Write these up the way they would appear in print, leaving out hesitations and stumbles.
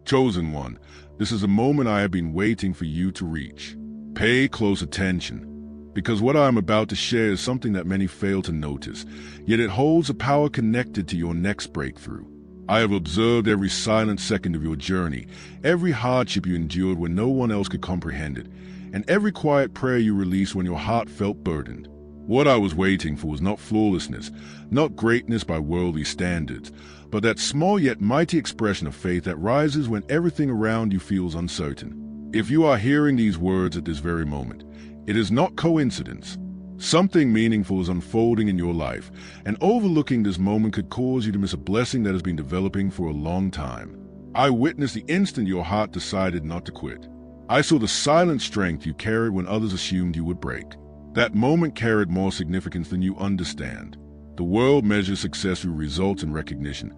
Chosen one, this is a moment I have been waiting for you to reach. Pay close attention, because what I am about to share is something that many fail to notice, yet it holds a power connected to your next breakthrough. I have observed every silent second of your journey, every hardship you endured when no one else could comprehend it, and every quiet prayer you released when your heart felt burdened. What I was waiting for was not flawlessness, not greatness by worldly standards, but that small yet mighty expression of faith that rises when everything around you feels uncertain. If you are hearing these words at this very moment, it is not coincidence. Something meaningful is unfolding in your life, and overlooking this moment could cause you to miss a blessing that has been developing for a long time. I witnessed the instant your heart decided not to quit. I saw the silent strength you carried when others assumed you would break. That moment carried more significance than you understand. The world measures success through results and recognition,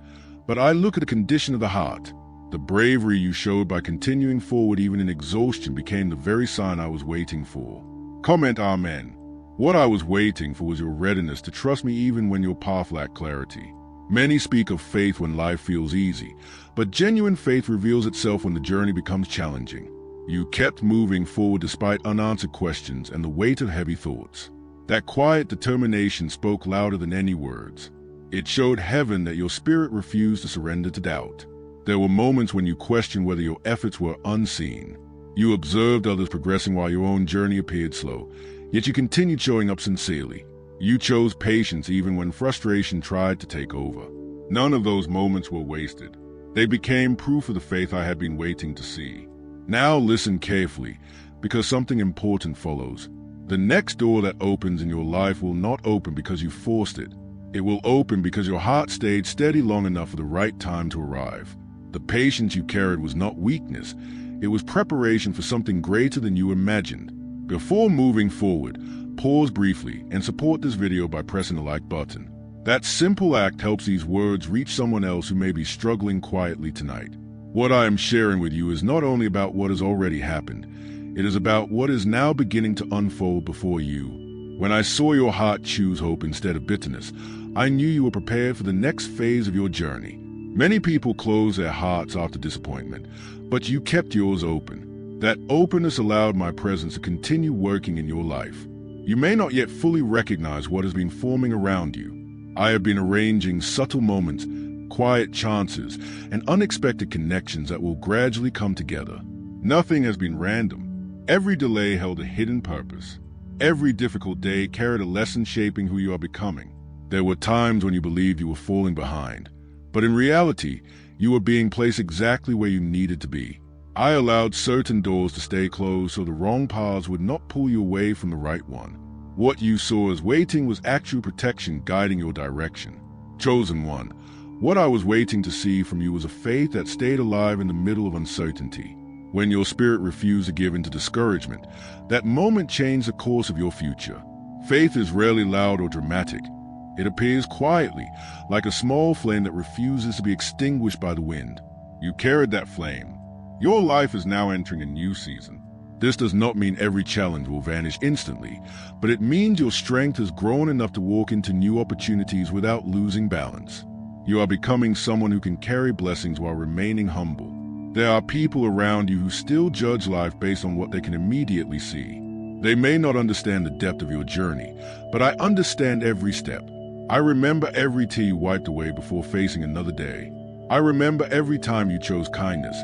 but I look at the condition of the heart. The bravery you showed by continuing forward even in exhaustion became the very sign I was waiting for. Comment Amen. What I was waiting for was your readiness to trust me even when your path lacked clarity. Many speak of faith when life feels easy, but genuine faith reveals itself when the journey becomes challenging. You kept moving forward despite unanswered questions and the weight of heavy thoughts. That quiet determination spoke louder than any words. It showed heaven that your spirit refused to surrender to doubt. There were moments when you questioned whether your efforts were unseen. You observed others progressing while your own journey appeared slow, yet you continued showing up sincerely. You chose patience even when frustration tried to take over. None of those moments were wasted. They became proof of the faith I had been waiting to see. Now listen carefully, because something important follows. The next door that opens in your life will not open because you forced it. It will open because your heart stayed steady long enough for the right time to arrive. The patience you carried was not weakness. It was preparation for something greater than you imagined. Before moving forward, pause briefly and support this video by pressing the like button. That simple act helps these words reach someone else who may be struggling quietly tonight. What I am sharing with you is not only about what has already happened, it is about what is now beginning to unfold before you. When I saw your heart choose hope instead of bitterness, I knew you were prepared for the next phase of your journey. Many people close their hearts after disappointment, but you kept yours open. That openness allowed my presence to continue working in your life. You may not yet fully recognize what has been forming around you. I have been arranging subtle moments, quiet chances, and unexpected connections that will gradually come together. Nothing has been random. Every delay held a hidden purpose. Every difficult day carried a lesson shaping who you are becoming. There were times when you believed you were falling behind, but in reality, you were being placed exactly where you needed to be. I allowed certain doors to stay closed so the wrong paths would not pull you away from the right one. What you saw as waiting was actual protection guiding your direction. Chosen one, what I was waiting to see from you was a faith that stayed alive in the middle of uncertainty. When your spirit refused to give in to discouragement, that moment changed the course of your future. Faith is rarely loud or dramatic. It appears quietly, like a small flame that refuses to be extinguished by the wind. You carried that flame. Your life is now entering a new season. This does not mean every challenge will vanish instantly, but it means your strength has grown enough to walk into new opportunities without losing balance. You are becoming someone who can carry blessings while remaining humble. There are people around you who still judge life based on what they can immediately see. They may not understand the depth of your journey, but I understand every step. I remember every tear you wiped away before facing another day. I remember every time you chose kindness,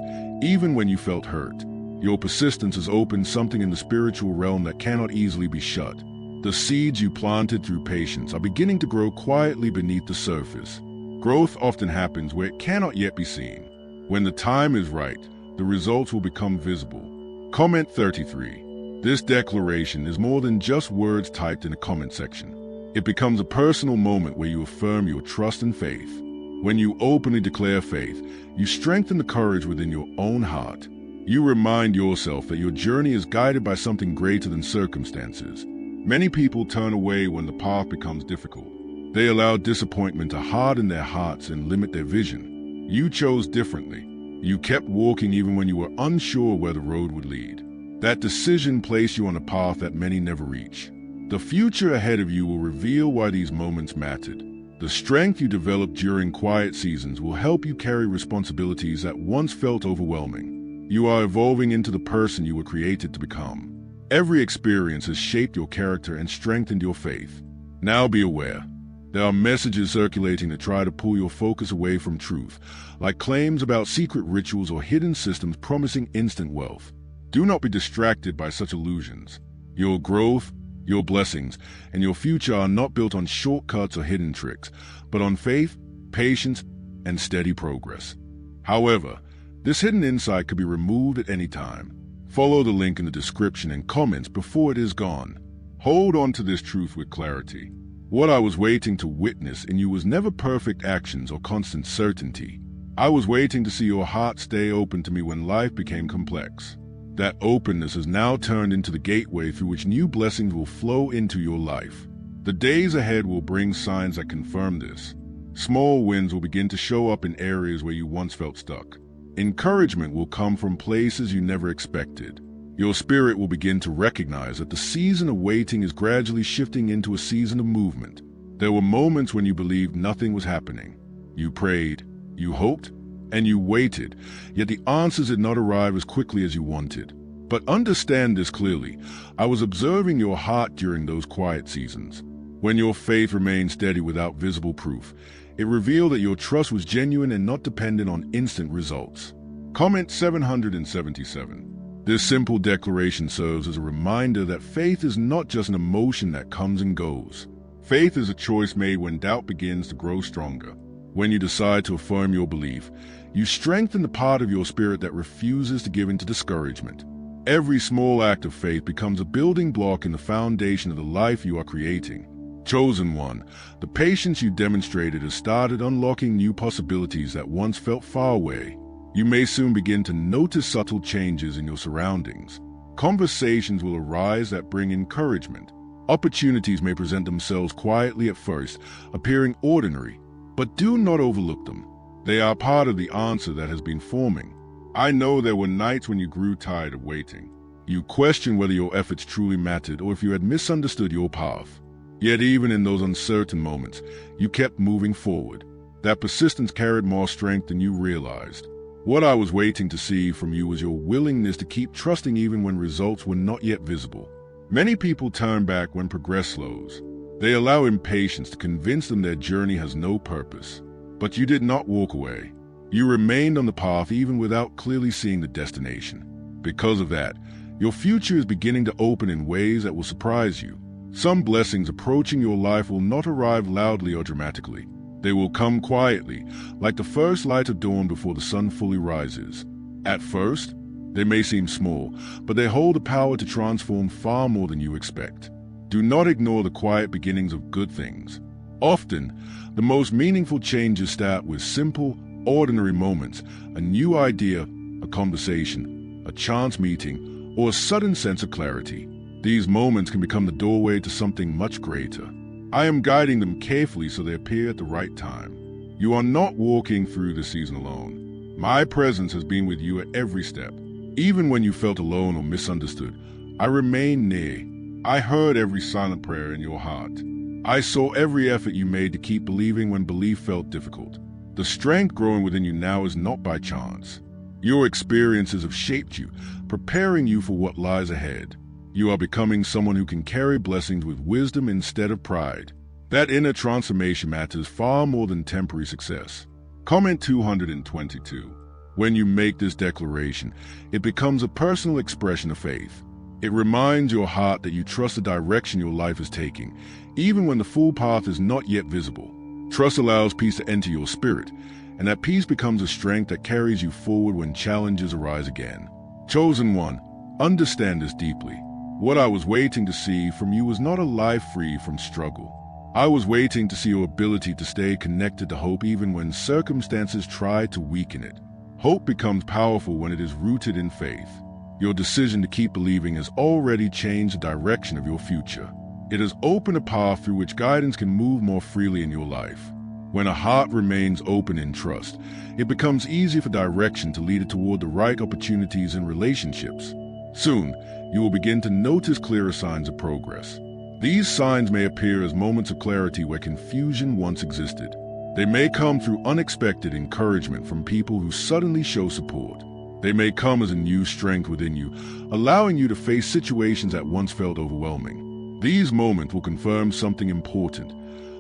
even when you felt hurt. Your persistence has opened something in the spiritual realm that cannot easily be shut. The seeds you planted through patience are beginning to grow quietly beneath the surface. Growth often happens where it cannot yet be seen. When the time is right, the results will become visible. Comment 33. This declaration is more than just words typed in a comment section. It becomes a personal moment where you affirm your trust and faith. When you openly declare faith, you strengthen the courage within your own heart. You remind yourself that your journey is guided by something greater than circumstances. Many people turn away when the path becomes difficult. They allow disappointment to harden their hearts and limit their vision. You chose differently. You kept walking even when you were unsure where the road would lead. That decision placed you on a path that many never reach. The future ahead of you will reveal why these moments mattered. The strength you develop during quiet seasons will help you carry responsibilities that once felt overwhelming. You are evolving into the person you were created to become. Every experience has shaped your character and strengthened your faith. Now be aware. There are messages circulating that try to pull your focus away from truth, like claims about secret rituals or hidden systems promising instant wealth. Do not be distracted by such illusions. Your growth, your blessings, and your future are not built on shortcuts or hidden tricks, but on faith, patience, and steady progress. However, this hidden insight could be removed at any time. Follow the link in the description and comments before it is gone. Hold on to this truth with clarity. What I was waiting to witness in you was never perfect actions or constant certainty. I was waiting to see your heart stay open to me when life became complex. That openness has now turned into the gateway through which new blessings will flow into your life. The days ahead will bring signs that confirm this. Small wins will begin to show up in areas where you once felt stuck. Encouragement will come from places you never expected. Your spirit will begin to recognize that the season of waiting is gradually shifting into a season of movement. There were moments when you believed nothing was happening. You prayed, you hoped, and you waited, yet the answers did not arrive as quickly as you wanted. But understand this clearly. I was observing your heart during those quiet seasons. When your faith remained steady without visible proof, it revealed that your trust was genuine and not dependent on instant results. Comment 777. This simple declaration serves as a reminder that faith is not just an emotion that comes and goes. Faith is a choice made when doubt begins to grow stronger. When you decide to affirm your belief, you strengthen the part of your spirit that refuses to give in to discouragement. Every small act of faith becomes a building block in the foundation of the life you are creating. Chosen one, the patience you demonstrated has started unlocking new possibilities that once felt far away. You may soon begin to notice subtle changes in your surroundings. Conversations will arise that bring encouragement. Opportunities may present themselves quietly at first, appearing ordinary, but do not overlook them. They are part of the answer that has been forming. I know there were nights when you grew tired of waiting. You questioned whether your efforts truly mattered or if you had misunderstood your path. Yet even in those uncertain moments, you kept moving forward. That persistence carried more strength than you realized. What I was waiting to see from you was your willingness to keep trusting even when results were not yet visible. Many people turn back when progress slows. They allow impatience to convince them their journey has no purpose. But you did not walk away. You remained on the path even without clearly seeing the destination. Because of that, your future is beginning to open in ways that will surprise you. Some blessings approaching your life will not arrive loudly or dramatically. They will come quietly, like the first light of dawn before the sun fully rises. At first, they may seem small, but they hold the power to transform far more than you expect. Do not ignore the quiet beginnings of good things. Often, the most meaningful changes start with simple, ordinary moments, a new idea, a conversation, a chance meeting, or a sudden sense of clarity. These moments can become the doorway to something much greater. I am guiding them carefully so they appear at the right time. You are not walking through the season alone. My presence has been with you at every step. Even when you felt alone or misunderstood, I remained near. I heard every silent prayer in your heart. I saw every effort you made to keep believing when belief felt difficult. The strength growing within you now is not by chance. Your experiences have shaped you, preparing you for what lies ahead. You are becoming someone who can carry blessings with wisdom instead of pride. That inner transformation matters far more than temporary success. Comment 222. When you make this declaration, it becomes a personal expression of faith. It reminds your heart that you trust the direction your life is taking, even when the full path is not yet visible. Trust allows peace to enter your spirit, and that peace becomes a strength that carries you forward when challenges arise again. Chosen one, understand this deeply. What I was waiting to see from you was not a life free from struggle. I was waiting to see your ability to stay connected to hope even when circumstances try to weaken it. Hope becomes powerful when it is rooted in faith. Your decision to keep believing has already changed the direction of your future. It has opened a path through which guidance can move more freely in your life. When a heart remains open in trust, it becomes easier for direction to lead it toward the right opportunities and relationships. Soon, you will begin to notice clearer signs of progress. These signs may appear as moments of clarity where confusion once existed. They may come through unexpected encouragement from people who suddenly show support. They may come as a new strength within you, allowing you to face situations that once felt overwhelming. These moments will confirm something important.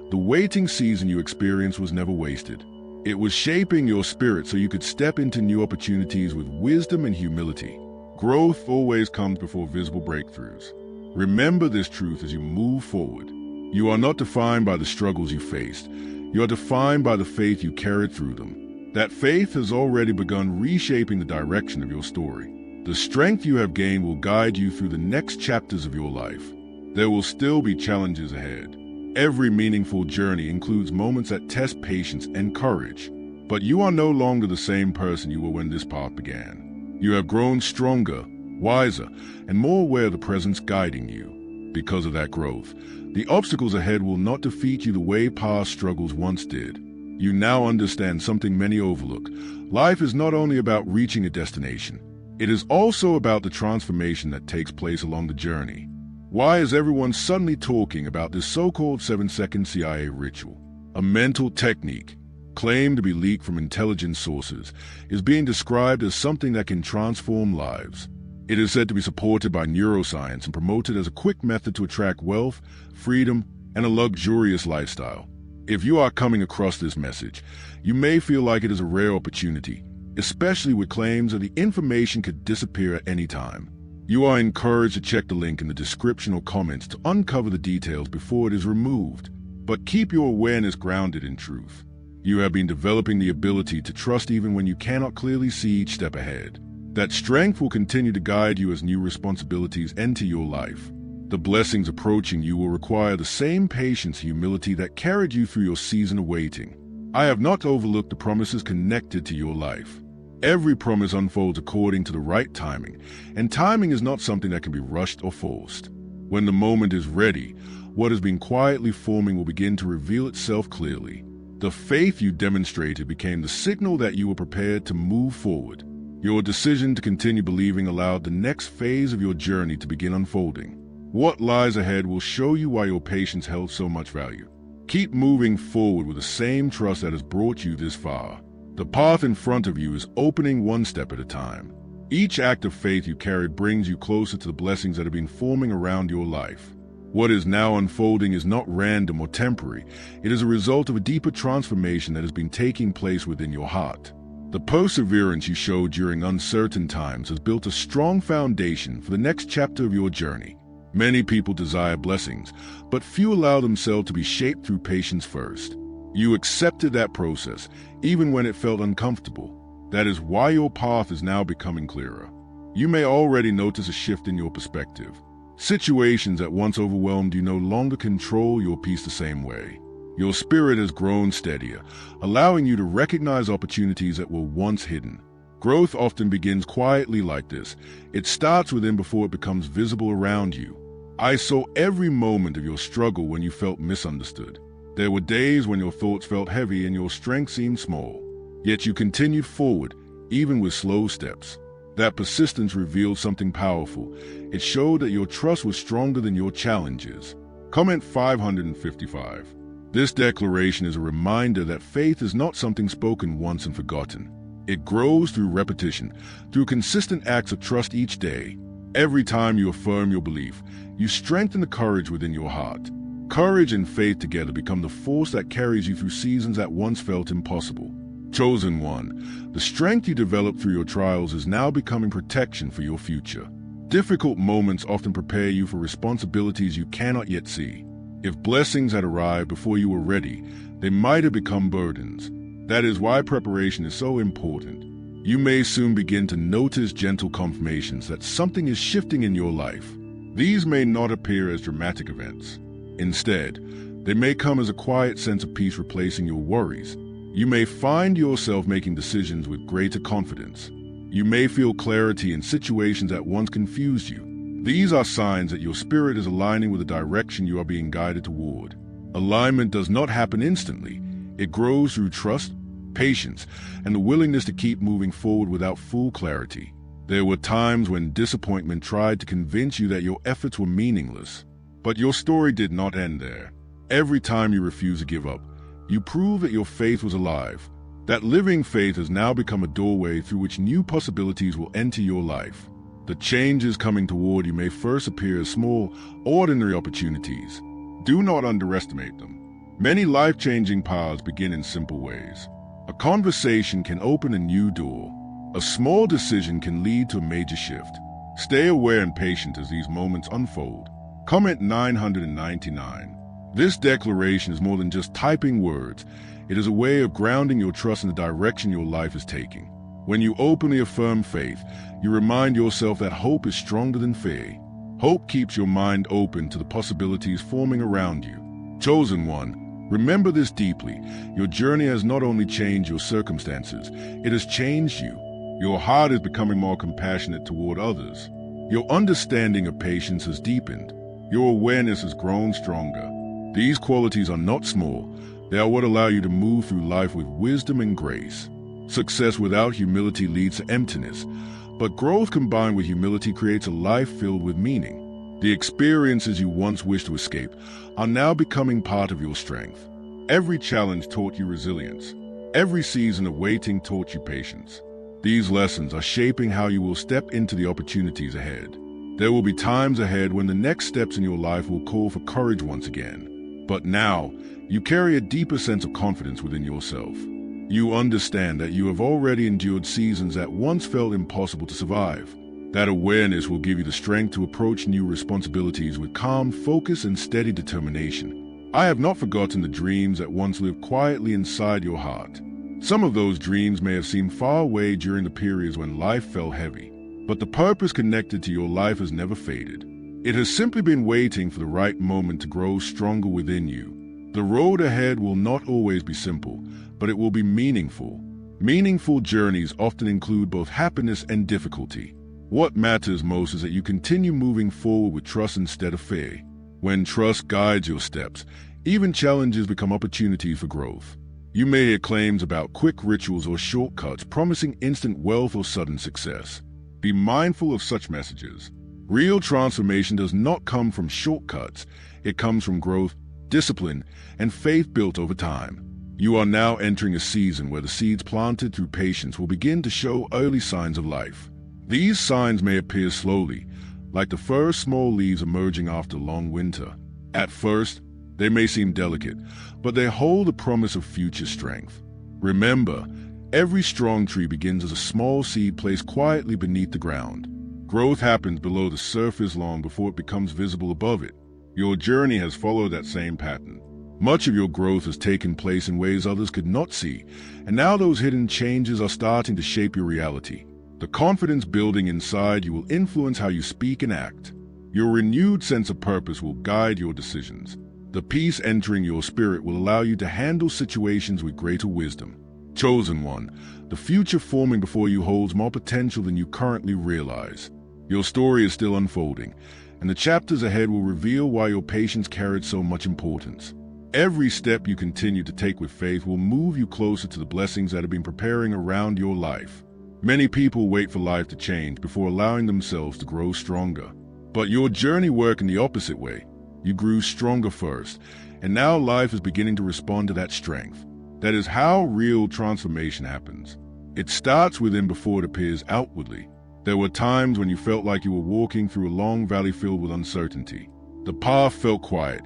The waiting season you experienced was never wasted. It was shaping your spirit so you could step into new opportunities with wisdom and humility. Growth always comes before visible breakthroughs. Remember this truth as you move forward. You are not defined by the struggles you faced. You are defined by the faith you carried through them. That faith has already begun reshaping the direction of your story. The strength you have gained will guide you through the next chapters of your life. There will still be challenges ahead. Every meaningful journey includes moments that test patience and courage. But you are no longer the same person you were when this path began. You have grown stronger, wiser, and more aware of the presence guiding you. Because of that growth, the obstacles ahead will not defeat you the way past struggles once did. You now understand something many overlook. Life is not only about reaching a destination, it is also about the transformation that takes place along the journey. Why is everyone suddenly talking about this so-called 7-second CIA ritual? A mental technique, claimed to be leaked from intelligence sources, is being described as something that can transform lives. It is said to be supported by neuroscience and promoted as a quick method to attract wealth, freedom, and a luxurious lifestyle. If you are coming across this message, you may feel like it is a rare opportunity, especially with claims that the information could disappear at any time. You are encouraged to check the link in the description or comments to uncover the details before it is removed. But keep your awareness grounded in truth. You have been developing the ability to trust even when you cannot clearly see each step ahead. That strength will continue to guide you as new responsibilities enter your life. The blessings approaching you will require the same patience and humility that carried you through your season of waiting. I have not overlooked the promises connected to your life. Every promise unfolds according to the right timing, and timing is not something that can be rushed or forced. When the moment is ready, what has been quietly forming will begin to reveal itself clearly. The faith you demonstrated became the signal that you were prepared to move forward. Your decision to continue believing allowed the next phase of your journey to begin unfolding. What lies ahead will show you why your patience held so much value. Keep moving forward with the same trust that has brought you this far. The path in front of you is opening one step at a time. Each act of faith you carried brings you closer to the blessings that have been forming around your life. What is now unfolding is not random or temporary. It is a result of a deeper transformation that has been taking place within your heart. The perseverance you showed during uncertain times has built a strong foundation for the next chapter of your journey. Many people desire blessings, but few allow themselves to be shaped through patience first. You accepted that process, even when it felt uncomfortable. That is why your path is now becoming clearer. You may already notice a shift in your perspective. Situations that once overwhelmed you no longer control your peace the same way. Your spirit has grown steadier, allowing you to recognize opportunities that were once hidden. Growth often begins quietly like this. It starts within before it becomes visible around you. I saw every moment of your struggle when you felt misunderstood. There were days when your thoughts felt heavy and your strength seemed small. Yet you continued forward, even with slow steps. That persistence revealed something powerful. It showed that your trust was stronger than your challenges. Comment 555. This declaration is a reminder that faith is not something spoken once and forgotten. It grows through repetition, through consistent acts of trust each day. Every time you affirm your belief, you strengthen the courage within your heart. Courage and faith together become the force that carries you through seasons that once felt impossible. Chosen one, the strength you develop through your trials is now becoming protection for your future. Difficult moments often prepare you for responsibilities you cannot yet see. If blessings had arrived before you were ready, they might have become burdens. That is why preparation is so important. You may soon begin to notice gentle confirmations that something is shifting in your life. These may not appear as dramatic events. Instead, they may come as a quiet sense of peace replacing your worries. You may find yourself making decisions with greater confidence. You may feel clarity in situations that once confused you. These are signs that your spirit is aligning with the direction you are being guided toward. Alignment does not happen instantly. It grows through trust, patience, and the willingness to keep moving forward without full clarity. There were times when disappointment tried to convince you that your efforts were meaningless. But your story did not end there. Every time you refuse to give up, you prove that your faith was alive. That living faith has now become a doorway through which new possibilities will enter your life. The changes coming toward you may first appear as small, ordinary opportunities. Do not underestimate them. Many life-changing paths begin in simple ways. A conversation can open a new door. A small decision can lead to a major shift. Stay aware and patient as these moments unfold. Comment 999. This declaration is more than just typing words. It is a way of grounding your trust in the direction your life is taking. When you openly affirm faith, you remind yourself that hope is stronger than fear. Hope keeps your mind open to the possibilities forming around you. Chosen one, remember this deeply. Your journey has not only changed your circumstances, it has changed you. Your heart is becoming more compassionate toward others. Your understanding of patience has deepened. Your awareness has grown stronger. These qualities are not small. They are what allow you to move through life with wisdom and grace. Success without humility leads to emptiness, but growth combined with humility creates a life filled with meaning. The experiences you once wished to escape are now becoming part of your strength. Every challenge taught you resilience. Every season of waiting taught you patience. These lessons are shaping how you will step into the opportunities ahead. There will be times ahead when the next steps in your life will call for courage once again. But now, you carry a deeper sense of confidence within yourself. You understand that you have already endured seasons that once felt impossible to survive. That awareness will give you the strength to approach new responsibilities with calm focus and steady determination. I have not forgotten the dreams that once lived quietly inside your heart. Some of those dreams may have seemed far away during the periods when life felt heavy, but the purpose connected to your life has never faded. It has simply been waiting for the right moment to grow stronger within you. The road ahead will not always be simple, but it will be meaningful. Meaningful journeys often include both happiness and difficulty. What matters most is that you continue moving forward with trust instead of fear. When trust guides your steps, even challenges become opportunities for growth. You may hear claims about quick rituals or shortcuts promising instant wealth or sudden success. Be mindful of such messages. Real transformation does not come from shortcuts. It comes from growth, discipline, and faith built over time. You are now entering a season where the seeds planted through patience will begin to show early signs of life. These signs may appear slowly, like the first small leaves emerging after a long winter. At first, they may seem delicate, but they hold the promise of future strength. Remember, every strong tree begins as a small seed placed quietly beneath the ground. Growth happens below the surface long before it becomes visible above it. Your journey has followed that same pattern. Much of your growth has taken place in ways others could not see, and now those hidden changes are starting to shape your reality. The confidence building inside you will influence how you speak and act. Your renewed sense of purpose will guide your decisions. The peace entering your spirit will allow you to handle situations with greater wisdom. Chosen one, the future forming before you holds more potential than you currently realize. Your story is still unfolding, and the chapters ahead will reveal why your patience carried so much importance. Every step you continue to take with faith will move you closer to the blessings that have been preparing around your life. Many people wait for life to change before allowing themselves to grow stronger. But your journey worked in the opposite way. You grew stronger first, and now life is beginning to respond to that strength. That is how real transformation happens. It starts within before it appears outwardly. There were times when you felt like you were walking through a long valley filled with uncertainty. The path felt quiet,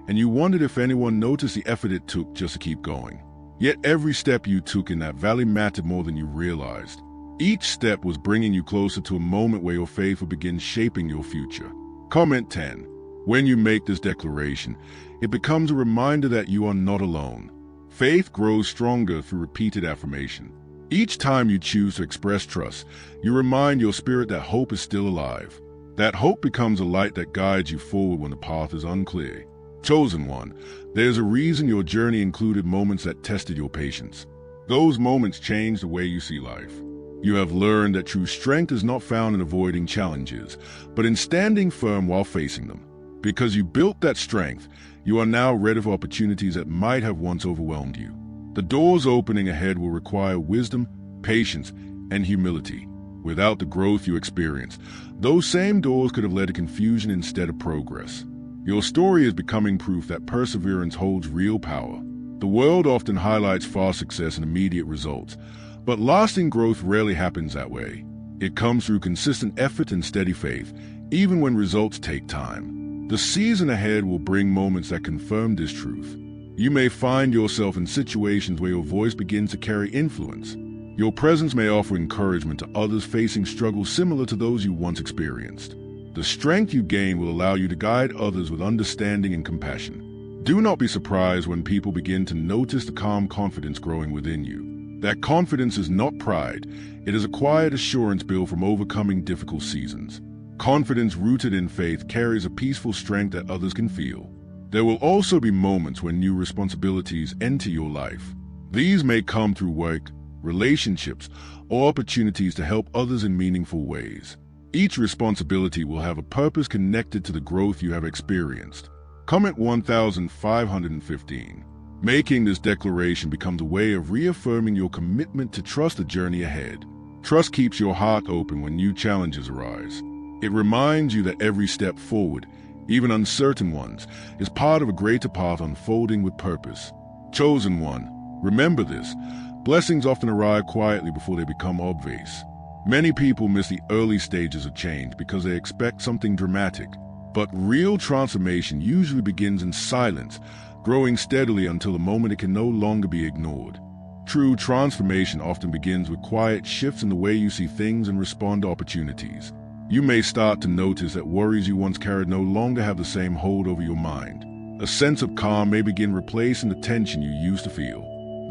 and you wondered if anyone noticed the effort it took just to keep going. Yet every step you took in that valley mattered more than you realized. Each step was bringing you closer to a moment where your faith will begin shaping your future. Comment 10. When you make this declaration, it becomes a reminder that you are not alone. Faith grows stronger through repeated affirmation. Each time you choose to express trust, you remind your spirit that hope is still alive. That hope becomes a light that guides you forward when the path is unclear. Chosen one, there's a reason your journey included moments that tested your patience. Those moments changed the way you see life. You have learned that true strength is not found in avoiding challenges, but in standing firm while facing them. Because you built that strength, you are now ready for opportunities that might have once overwhelmed you. The doors opening ahead will require wisdom, patience, and humility. Without the growth you experienced, those same doors could have led to confusion instead of progress. Your story is becoming proof that perseverance holds real power. The world often highlights fast success and immediate results, but lasting growth rarely happens that way. It comes through consistent effort and steady faith, even when results take time. The season ahead will bring moments that confirm this truth. You may find yourself in situations where your voice begins to carry influence. Your presence may offer encouragement to others facing struggles similar to those you once experienced. The strength you gain will allow you to guide others with understanding and compassion. Do not be surprised when people begin to notice the calm confidence growing within you. That confidence is not pride, it is a quiet assurance built from overcoming difficult seasons. Confidence rooted in faith carries a peaceful strength that others can feel. There will also be moments when new responsibilities enter your life. These may come through work, relationships, or opportunities to help others in meaningful ways. Each responsibility will have a purpose connected to the growth you have experienced. Comment 1515. Making this declaration becomes a way of reaffirming your commitment to trust the journey ahead. Trust keeps your heart open when new challenges arise. It reminds you that every step forward, even uncertain ones, is part of a greater path unfolding with purpose. Chosen one, remember this. Blessings often arrive quietly before they become obvious. Many people miss the early stages of change because they expect something dramatic. But real transformation usually begins in silence, growing steadily until the moment it can no longer be ignored. True transformation often begins with quiet shifts in the way you see things and respond to opportunities. You may start to notice that worries you once carried no longer have the same hold over your mind. A sense of calm may begin replacing the tension you used to feel.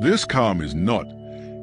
This calm is not.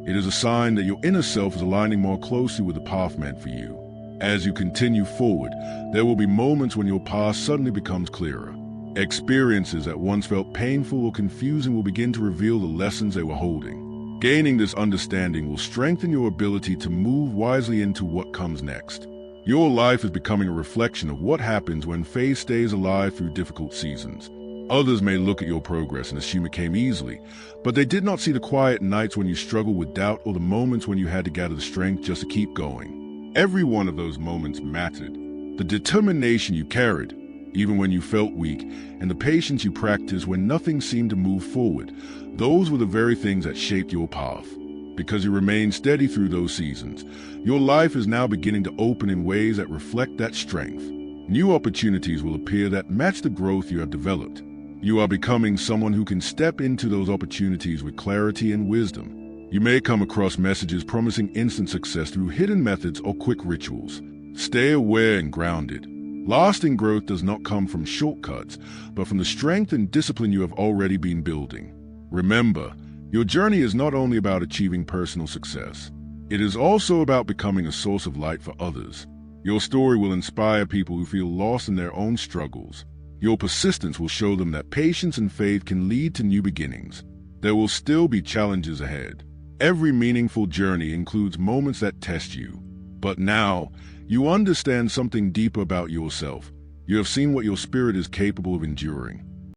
It is a sign that your inner self is aligning more closely with the path meant for you. As you continue forward, there will be moments when your path suddenly becomes clearer. Experiences that once felt painful or confusing will begin to reveal the lessons they were holding. Gaining this understanding will strengthen your ability to move wisely into what comes next. Your life is becoming a reflection of what happens when faith stays alive through difficult seasons. Others may look at your progress and assume it came easily, but they did not see the quiet nights when you struggled with doubt or the moments when you had to gather the strength just to keep going. Every one of those moments mattered. The determination you carried, even when you felt weak, and the patience you practiced when nothing seemed to move forward, those were the very things that shaped your path. Because you remained steady through those seasons, your life is now beginning to open in ways that reflect that strength. New opportunities will appear that match the growth you have developed. You are becoming someone who can step into those opportunities with clarity and wisdom. You may come across messages promising instant success through hidden methods or quick rituals. Stay aware and grounded. Lasting growth does not come from shortcuts, but from the strength and discipline you have already been building. Remember, your journey is not only about achieving personal success. It is also about becoming a source of light for others. Your story will inspire people who feel lost in their own struggles. Your persistence will show them that patience and faith can lead to new beginnings. There will still be challenges ahead. Every meaningful journey includes moments that test you. But now, you understand something deeper about yourself. You have seen what your spirit is capable of enduring.